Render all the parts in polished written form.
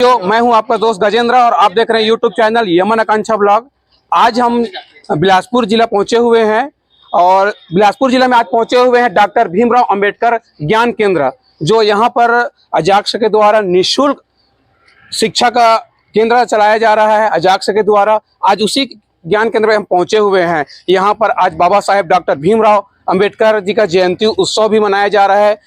मैं हूं आपका दोस्त गजेंद्र और आप देख रहे हैं यूट्यूब चैनल यमन आकांक्षा ब्लॉग। आज हम बिलासपुर जिला पहुंचे हुए हैं और बिलासपुर जिला में आज पहुंचे हुए हैं डॉक्टर भीमराव अंबेडकर ज्ञान केंद्र, जो यहां पर अजाक्स के द्वारा निःशुल्क शिक्षा का केंद्र चलाया जा रहा है। अजाक्स के द्वारा आज उसी ज्ञान केंद्र में हम पहुंचे हुए हैं। यहाँ पर आज बाबा साहेब डॉक्टर भीमराव अंबेडकर जी का जयंती उत्सव भी मनाया जा रहा है।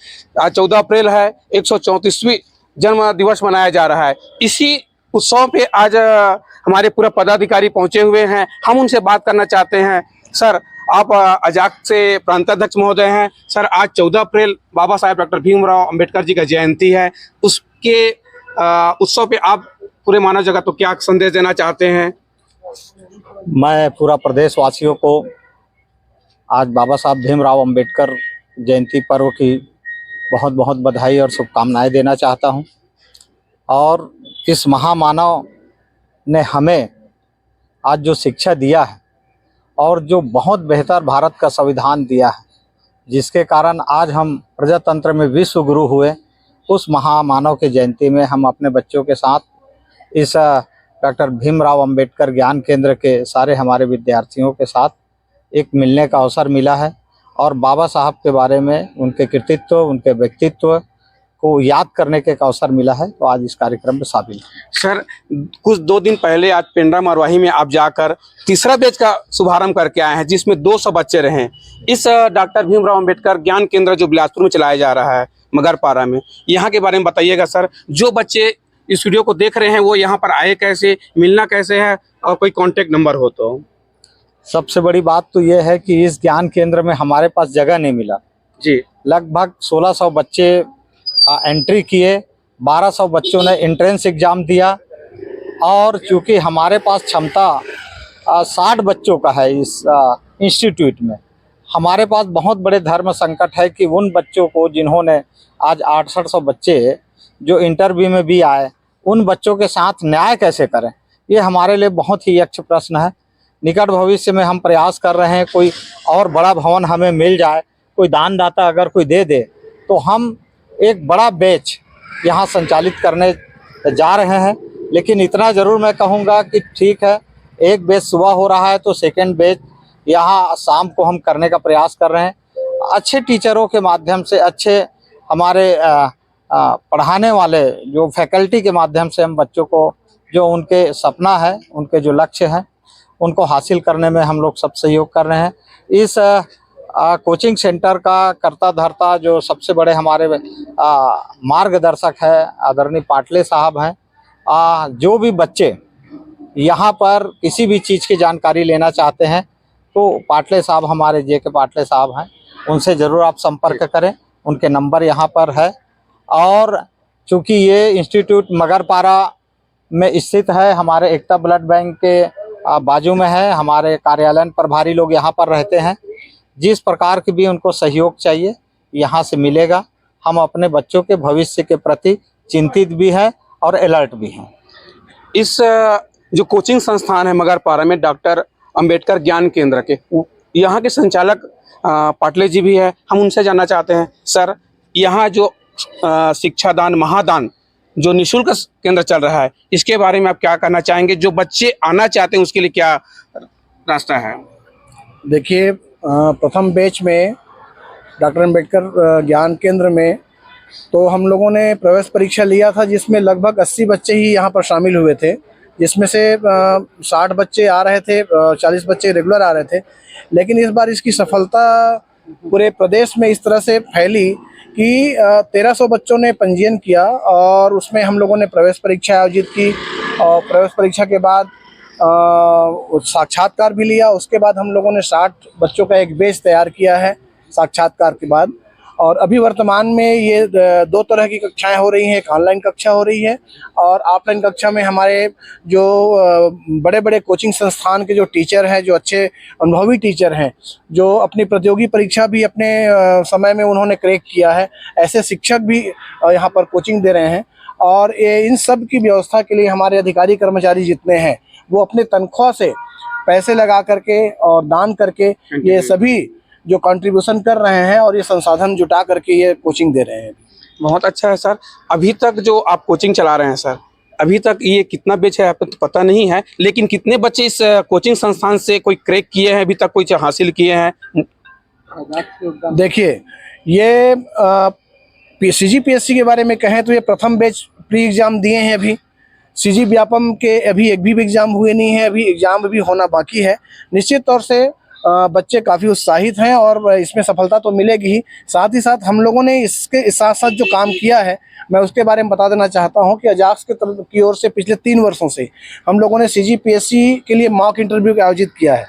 आज 14 अप्रैल है, 134वीं जन्म दिवस मनाया जा रहा है। इसी उत्सव पे आज हमारे पूरा पदाधिकारी पहुंचे हुए हैं। हम उनसे बात करना चाहते हैं। सर, आप अजाक्स से प्रांताध्यक्ष महोदय हैं। सर, आज 14 अप्रैल बाबा साहेब डॉक्टर भीमराव अंबेडकर जी का जयंती है, उसके उत्सव पे आप पूरे मानव जगत को क्या संदेश देना चाहते हैं? मैं पूरा प्रदेश वासियों को आज बाबा साहब भीमराव अंबेडकर जयंती पर्व की बहुत बहुत बधाई और शुभकामनाएं देना चाहता हूं। और इस महामानव ने हमें आज जो शिक्षा दिया है और जो बहुत बेहतर भारत का संविधान दिया है, जिसके कारण आज हम प्रजातंत्र में विश्व गुरु हुए, उस महामानव के जयंती में हम अपने बच्चों के साथ इस डॉक्टर भीमराव अंबेडकर ज्ञान केंद्र के सारे हमारे विद्यार्थियों के साथ एक मिलने का अवसर मिला है और बाबा साहब के बारे में, उनके कृतित्व, उनके व्यक्तित्व को याद करने के अवसर मिला है। तो आज इस कार्यक्रम में शामिल है। सर, कुछ 2 दिन पहले आज पेंड्रा मरवाही में आप जाकर तीसरा बैच का शुभारंभ करके आए हैं, जिसमें 200 बच्चे रहे। इस डॉक्टर भीमराव अंबेडकर ज्ञान केंद्र जो बिलासपुर में चलाया जा रहा है मगरपारा में, यहाँ के बारे में बताइएगा सर। जो बच्चे इस वीडियो को देख रहे हैं वो यहाँ पर आए कैसे, मिलना कैसे है, और कोई कॉन्टेक्ट नंबर हो तो? सबसे बड़ी बात तो यह है कि इस ज्ञान केंद्र में हमारे पास जगह नहीं मिला जी। लगभग 1600 बच्चे एंट्री किए, 1200 बच्चों ने एंट्रेंस एग्जाम दिया और चूंकि हमारे पास क्षमता 60 बच्चों का है इस इंस्टीट्यूट में, हमारे पास बहुत बड़े धर्म संकट है कि उन बच्चों को जिन्होंने आज 6800 बच्चे जो इंटरव्यू में भी आए, उन बच्चों के साथ न्याय कैसे करें, ये हमारे लिए बहुत ही यक्ष प्रश्न है। निकट भविष्य में हम प्रयास कर रहे हैं, कोई और बड़ा भवन हमें मिल जाए, कोई दानदाता अगर कोई दे दे तो हम एक बड़ा बैच यहाँ संचालित करने जा रहे हैं। लेकिन इतना ज़रूर मैं कहूँगा कि ठीक है, एक बैच सुबह हो रहा है तो सेकेंड बैच यहाँ शाम को हम करने का प्रयास कर रहे हैं। अच्छे टीचरों के माध्यम से, अच्छे हमारे पढ़ाने वाले जो फैकल्टी के माध्यम से हम बच्चों को जो उनके सपना है, उनके जो लक्ष्य हैं, उनको हासिल करने में हम लोग सब सहयोग कर रहे हैं। इस कोचिंग सेंटर का कर्ता धर्ता जो सबसे बड़े हमारे मार्गदर्शक है आदरणीय पाटले साहब हैं। जो भी बच्चे यहाँ पर किसी भी चीज़ की जानकारी लेना चाहते हैं तो पाटले साहब, हमारे के पाटले साहब हैं, उनसे ज़रूर आप संपर्क करें। उनके नंबर यहाँ पर है। और चूँकि ये इंस्टीट्यूट मगरपारा में स्थित है, हमारे एकता ब्लड बैंक के बाजू में है, हमारे कार्यालय प्रभारी लोग यहाँ पर रहते हैं। जिस प्रकार की भी उनको सहयोग चाहिए यहाँ से मिलेगा। हम अपने बच्चों के भविष्य के प्रति चिंतित भी हैं और अलर्ट भी हैं। इस जो कोचिंग संस्थान है मगरपारा में डॉक्टर अंबेडकर ज्ञान केंद्र के, यहाँ के संचालक पाटले जी भी है। हम उनसे जानना चाहते हैं, सर, यहाँ जो शिक्षादान महादान जो निःशुल्क केंद्र चल रहा है, इसके बारे में आप क्या कहना चाहेंगे? जो बच्चे आना चाहते हैं उसके लिए क्या रास्ता है? देखिए, प्रथम बैच में डॉक्टर अंबेडकर ज्ञान केंद्र में तो हम लोगों ने प्रवेश परीक्षा लिया था, जिसमें लगभग 80 बच्चे ही यहाँ पर शामिल हुए थे, जिसमें से 60 बच्चे आ रहे थे, 40 बच्चे रेगुलर आ रहे थे। लेकिन इस बार इसकी सफलता पूरे प्रदेश में इस तरह से फैली कि 1300 बच्चों ने पंजीयन किया और उसमें हम लोगों ने प्रवेश परीक्षा आयोजित की और प्रवेश परीक्षा के बाद साक्षात्कार भी लिया। उसके बाद हम लोगों ने 60 बच्चों का एक बैच तैयार किया है साक्षात्कार के बाद। और अभी वर्तमान में ये 2 तरह की कक्षाएं हो रही हैं। एक ऑनलाइन कक्षा हो रही है और ऑफलाइन कक्षा में हमारे जो बड़े बड़े कोचिंग संस्थान के जो टीचर हैं, जो अच्छे अनुभवी टीचर हैं, जो अपनी प्रतियोगी परीक्षा भी अपने समय में उन्होंने क्रैक किया है, ऐसे शिक्षक भी यहाँ पर कोचिंग दे रहे हैं। और इन सब की व्यवस्था के लिए हमारे अधिकारी कर्मचारी जितने हैं वो अपने तनख्वाह से पैसे लगा करके और दान करके ये सभी जो कंट्रीब्यूशन कर रहे हैं और ये संसाधन जुटा करके ये कोचिंग दे रहे हैं। बहुत अच्छा है सर। अभी तक जो आप कोचिंग चला रहे हैं सर, अभी तक ये कितना बैच है आपको तो पता नहीं है, लेकिन कितने बच्चे इस कोचिंग संस्थान से कोई क्रैक किए हैं, अभी तक कोई हासिल किए हैं? देखिए, ये CGPSC के बारे में कहें तो ये प्रथम बैच प्री एग्ज़ाम दिए हैं अभी। CG व्यापम के अभी एक भी एग्ज़ाम हुए नहीं है, अभी एग्ज़ाम भी होना बाकी है। निश्चित तौर से बच्चे काफ़ी उत्साहित हैं और इसमें सफलता तो मिलेगी ही। साथ ही साथ हम लोगों ने इसके साथ साथ जो काम किया है मैं उसके बारे में बता देना चाहता हूं कि अजाक्स के तरफ की ओर से पिछले 3 वर्षों से हम लोगों ने CGPSC के लिए मॉक इंटरव्यू का आयोजित किया है।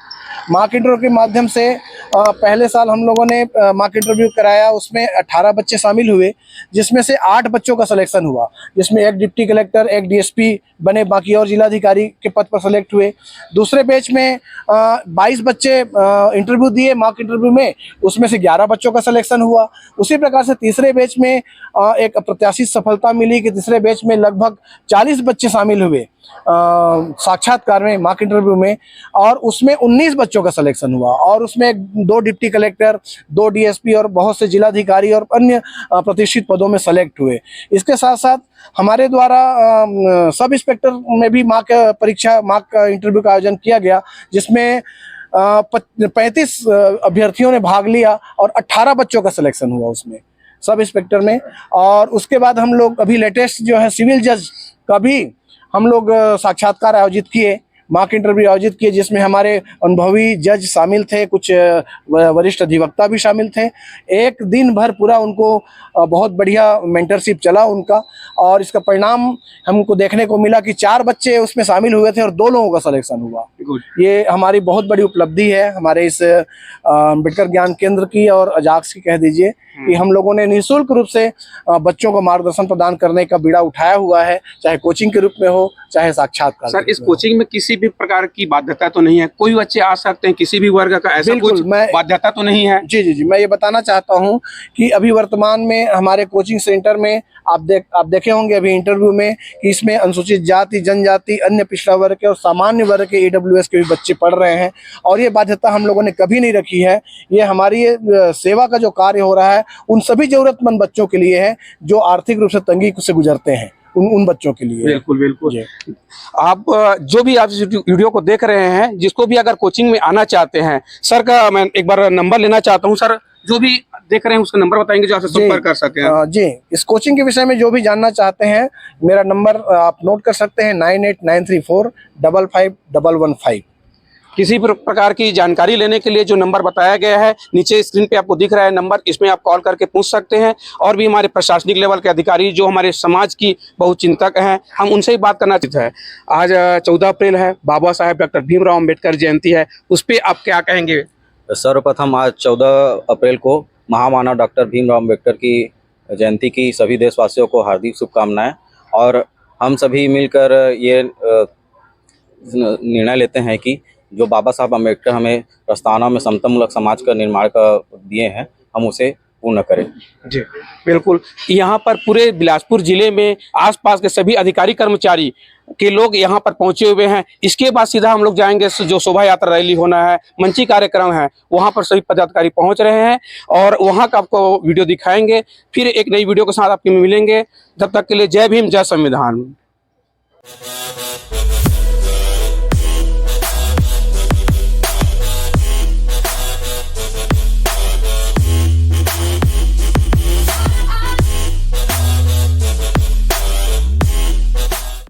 मॉक इंटरव्यू के माध्यम से पहले साल हम लोगों ने मॉक इंटरव्यू कराया, उसमें 18 बच्चे शामिल हुए, जिसमें से 8 बच्चों का सिलेक्शन हुआ, जिसमें एक डिप्टी कलेक्टर, एक DSP बने, बाकी और जिलाधिकारी के पद पर सेलेक्ट हुए। दूसरे बैच में 22 बच्चे इंटरव्यू दिए मॉक इंटरव्यू में, उसमें से 11 बच्चों का सिलेक्शन हुआ। उसी प्रकार से तीसरे बैच में एक अप्रत्याशित सफलता मिली कि तीसरे बैच में लगभग 40 बच्चे शामिल हुए साक्षात्कार में, मॉक इंटरव्यू में, और उसमें 19 बच्चों का सिलेक्शन हुआ और उसमें 2 डिप्टी कलेक्टर, 2 DSP और बहुत से जिलाधिकारी और अन्य प्रतिष्ठित पदों में सेलेक्ट हुए। इसके साथ साथ हमारे द्वारा सब इंस्पेक्टर में भी मॉक परीक्षा, मॉक इंटरव्यू का आयोजन किया गया, जिसमें 35 अभ्यर्थियों ने भाग लिया और 18 बच्चों का सिलेक्शन हुआ उसमें सब इंस्पेक्टर में। और उसके बाद हम लोग अभी लेटेस्ट जो है सिविल जज का भी हम लोग साक्षात्कार आयोजित किए, मॉक इंटरव्यू आयोजित किए, जिसमें हमारे अनुभवी जज शामिल थे, कुछ वरिष्ठ अधिवक्ता भी शामिल थे। एक दिन भर पूरा उनको बहुत बढ़िया मेंटरशिप चला उनका, और इसका परिणाम हमको देखने को मिला कि 4 बच्चे उसमें शामिल हुए थे और 2 लोगों का सिलेक्शन हुआ। ये हमारी बहुत बड़ी उपलब्धि है हमारे इस अम्बेडकर ज्ञान केंद्र की और अजाक्स की कह दीजिए, कि हम लोगों ने निःशुल्क रूप से बच्चों को मार्गदर्शन प्रदान करने का बीड़ा उठाया हुआ है, चाहे कोचिंग के रूप में हो चाहे साक्षात्कार। सर, इस कोचिंग में किसी भी प्रकार की बाध्यता तो नहीं है? कोई बच्चे आ सकते हैं किसी भी वर्ग का, ऐसा कुछ बाध्यता तो नहीं है? जी, मैं ये बताना चाहता हूँ कि अभी वर्तमान में हमारे कोचिंग सेंटर में आप देखे होंगे अभी इंटरव्यू में कि इसमें अनुसूचित जाति, जनजाति, अन्य पिछड़ा वर्ग के और सामान्य वर्ग के EWS के भी बच्चे पढ़ रहे हैं, और ये बाध्यता हम लोगों ने कभी नहीं रखी है। ये हमारी सेवा का जो कार्य हो रहा है उन सभी जरूरतमंद बच्चों के लिए है जो आर्थिक रूप से तंगी से गुजरते हैं, उन बच्चों के लिए। बिल्कुल। आप जो भी आप वीडियो को देख रहे हैं, जिसको भी अगर कोचिंग में आना चाहते हैं, सर का मैं एक बार नंबर लेना चाहता हूं। सर, जो भी देख रहे हैं उसका नंबर बताएंगे जो आपसे संपर्क कर सके हैं? जी, इस कोचिंग के विषय में जो भी जानना चाहते हैं, मेरा नंबर आप नोट कर सकते हैं, 9893455115। किसी प्रकार की जानकारी लेने के लिए जो नंबर बताया गया है नीचे स्क्रीन पे आपको दिख रहा है नंबर, इसमें आप कॉल करके पूछ सकते हैं। और भी हमारे प्रशासनिक लेवल के अधिकारी जो हमारे समाज की बहुचिंतक हैं, हम उनसे ही बात करना चाहते हैं। आज 14 अप्रैल है, बाबा साहेब डॉक्टर भीमराव अम्बेडकर जयंती है, उस पर आप क्या कहेंगे? सर्वप्रथम आज 14 अप्रैल को महामानव डॉक्टर भीमराव अम्बेडकर की जयंती की सभी देशवासियों को हार्दिक शुभकामनाएं। और हम सभी मिलकर ये निर्णय लेते हैं कि जो बाबा साहब अम्बेडकर हमें प्रस्तावना में समतामूलक समाज का निर्माण का दिए हैं, हम उसे पूर्ण करें। जी बिल्कुल। यहाँ पर पूरे बिलासपुर जिले में आसपास के सभी अधिकारी कर्मचारी के लोग यहाँ पर पहुंचे हुए हैं। इसके बाद सीधा हम लोग जाएंगे, जो शोभा यात्रा रैली होना है, मंची कार्यक्रम है, वहाँ पर सभी पदाधिकारी पहुंच रहे हैं और वहाँ का आपको वीडियो दिखाएंगे। फिर एक नई वीडियो के साथ आपके मिलेंगे। तब तक के लिए जय भीम, जय संविधान।